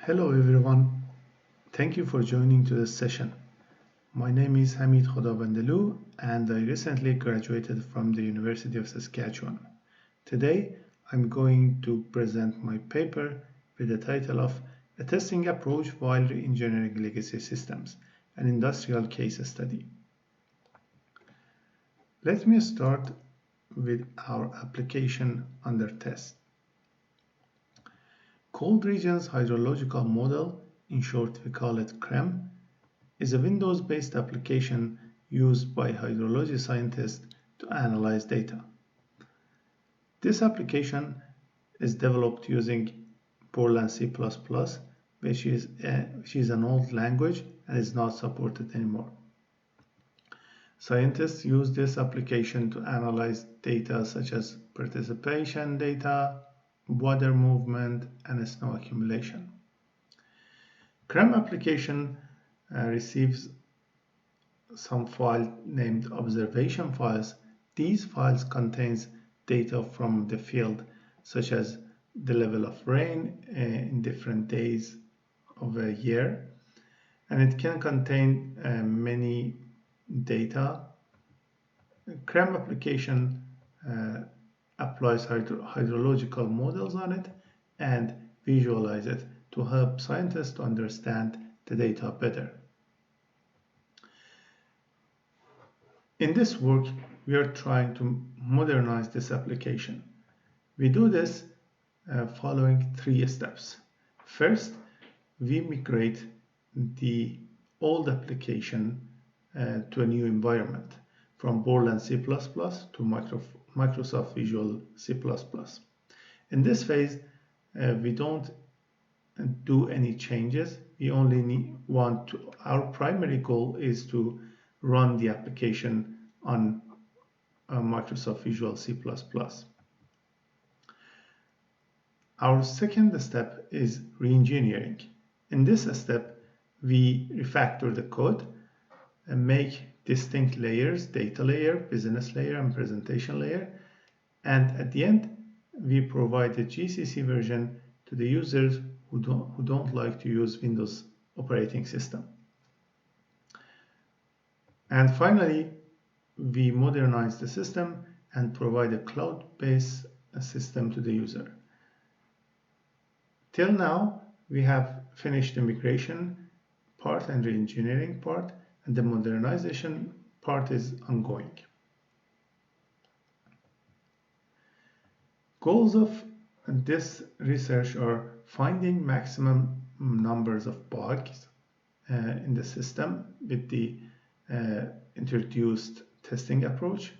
Hello everyone, thank you for joining today's session. My name is Hamid Khodabandehloo and I recently graduated from the University of Saskatchewan. Today I'm going to present my paper with the title of A Testing Approach While Re-Engineering Legacy Systems, an Industrial Case Study. Let me start with our application under test. Cold Regions Hydrological Model, in short we call it CREM, is a Windows-based application used by hydrology scientists to analyze data. This application is developed using Borland C++, which is an old language and is not supported anymore. Scientists use this application to analyze data such as precipitation data, water movement, and snow accumulation. CREM application receives some file named observation files. These files contains data from the field, such as the level of rain in different days of a year, and it can contain many data. CREM application applies hydrological models on it and visualize it to help scientists to understand the data better. In this work, we are trying to modernize this application. We do this following 3 steps. First, we migrate the old application to a new environment, from Borland C++ to Microsoft Visual C++. In this phase, we don't do any changes. We only our primary goal is to run the application on Microsoft Visual C++. Our second step is re-engineering. In this step, we refactor the code and make distinct layers: data layer, business layer, and presentation layer. And at the end, we provide the GCC version to the users who don't like to use Windows operating system. And finally, we modernize the system and provide a cloud-based system to the user. Till now, we have finished the migration part and re-engineering part, and the modernization part is ongoing. Goals of this research are finding maximum numbers of bugs in the system with the introduced testing approach,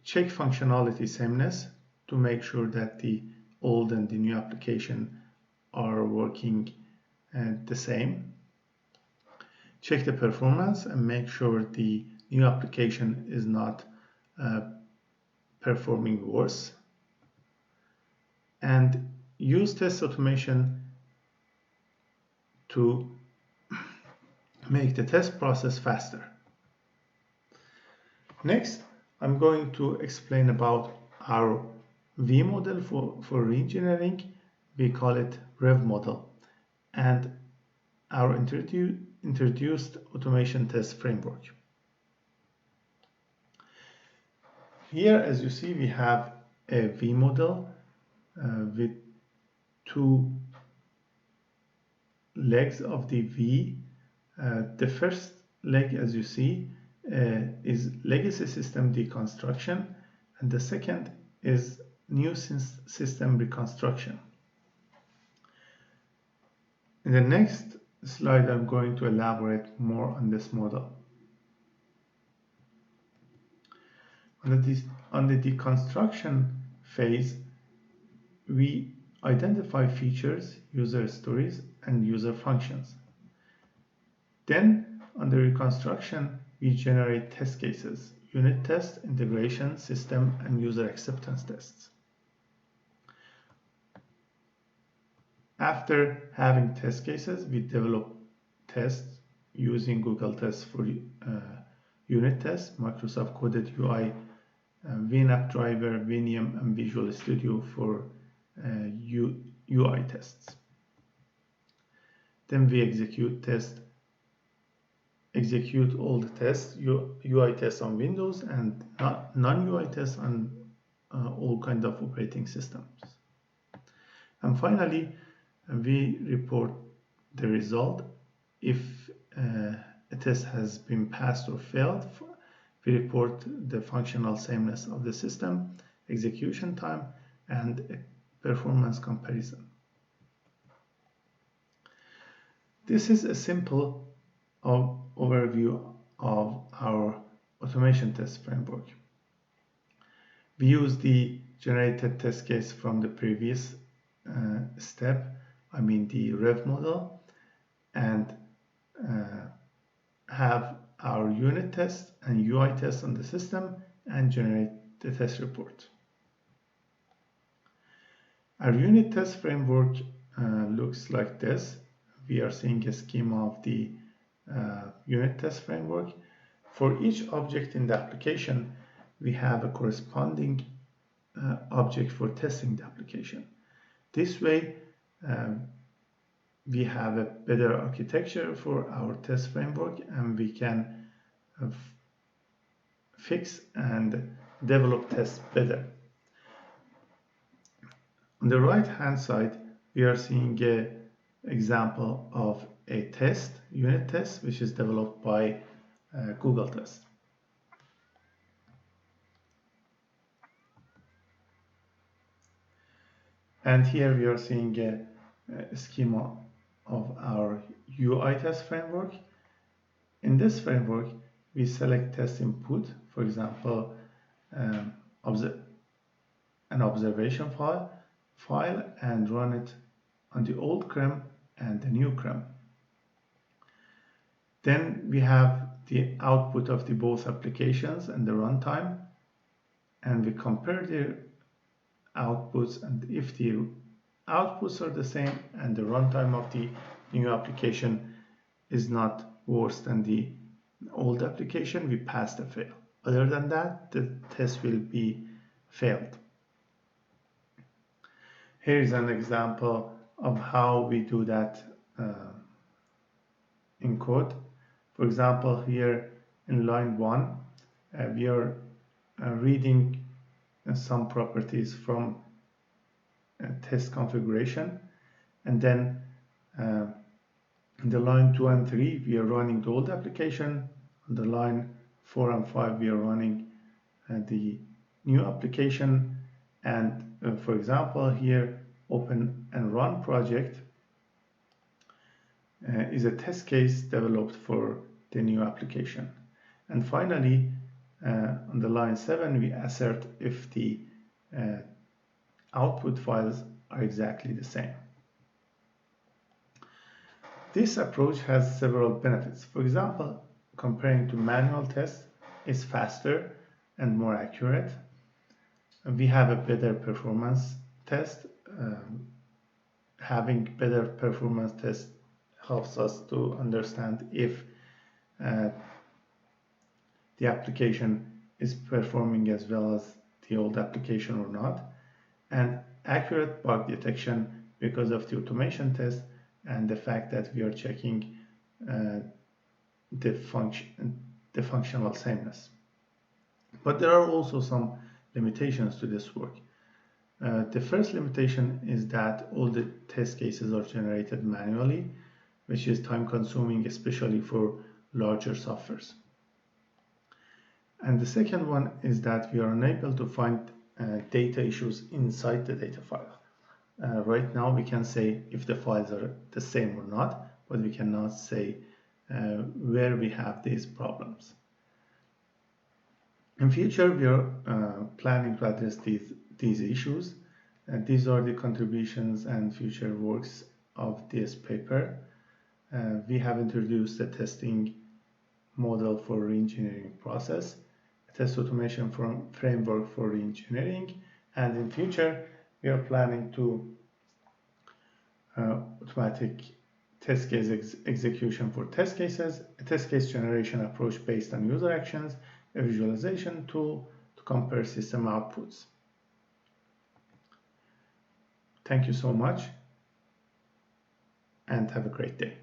check functionality sameness to make sure that the old and the new application are working the same, check the performance and make sure the new application is not performing worse, and use test automation to make the test process faster. Next, I'm going to explain about our V model for re-engineering. We call it Rev model, and our introduced automation test framework. Here, as you see, we have a V model with 2 legs of the V. The first leg, as you see, is legacy system deconstruction, and the second is new system reconstruction. In the next slide, I'm going to elaborate more on this model. On the deconstruction phase, we identify features, user stories, and user functions. Then, on the reconstruction, we generate test cases, unit tests, integration, system, and user acceptance tests. After having test cases, we develop tests using Google Tests for unit tests, Microsoft Coded UI, WinApp Vinium, and Visual Studio for UI tests. Then we execute all the tests, UI tests on Windows and non-UI tests on all kinds of operating systems. And finally, we report the result. If a test has been passed or failed, we report the functional sameness of the system, execution time, and a performance comparison. This is a simple overview of our automation test framework. We use the generated test case from the previous step, the rev model, and have our unit test and UI test on the system and generate the test report. Our unit test framework looks like this. We are seeing a schema of the unit test framework. For each object in the application, we have a corresponding object for testing the application. This way, we have a better architecture for our test framework, and we can fix and develop tests better. On the right hand side, we are seeing an example of a test, unit test, which is developed by Google Test. And here we are seeing a schema of our UI test framework. In this framework, we select test input, for example, an observation file, and run it on the old CRM and the new CRM. Then we have the output of the both applications and the runtime, and we compare the outputs, and if the outputs are the same and the runtime of the new application is not worse than the old application, we pass or fail. Other than that, the test will be failed. Here is an example of how we do that in code. For example, here in line 1, we are reading some properties from test configuration, and then in the line 2 and 3 we are running the old application. On the line 4 and 5 we are running the new application, and for example here open and run project is a test case developed for the new application. And finally on the line 7 we assert if the output files are exactly the same. This approach has several benefits. For example, comparing to manual tests is faster and more accurate. We have a better performance test. Having better performance test helps us to understand if the application is performing as well as the old application or not, and accurate bug detection because of the automation test and the fact that we are checking the functional sameness. But there are also some limitations to this work. The first limitation is that all the test cases are generated manually, which is time consuming, especially for larger softwares. And the second one is that we are unable to find data issues inside the data file. Right now we can say if the files are the same or not, but we cannot say where we have these problems. In future, we are planning to address these issues. These are the contributions and future works of this paper. We have introduced a testing model for re-engineering process, a test automation framework for re-engineering, and in future we are planning to automatic test case execution for test cases, a test case generation approach based on user actions, a visualization tool to compare system outputs. Thank you so much. and have a great day.